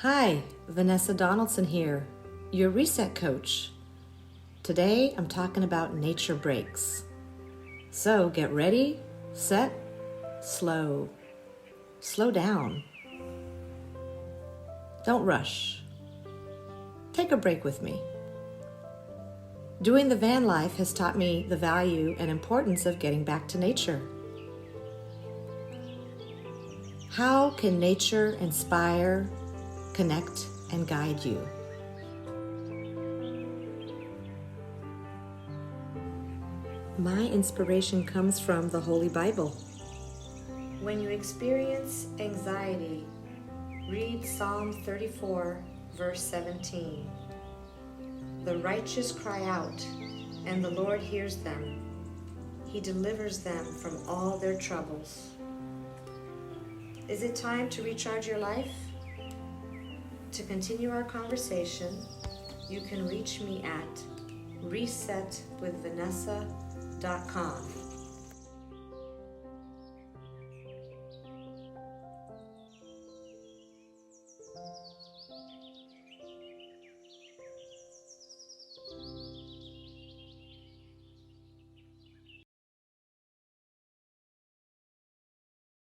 Hi, Vanessa Donaldson here, your reset coach. Today I'm talking about nature breaks. So get ready, set, slow. Slow down. Don't rush. Take a break with me. Doing the van life has taught me the value and importance of getting back to nature. How can nature inspire, connect, and guide you? My inspiration comes from the Holy Bible. When you experience anxiety, read Psalm 34, verse 17. The righteous cry out, and the Lord hears them. He delivers them from all their troubles. Is it time to recharge your life? To continue our conversation, you can reach me at resetwithvanessa.com.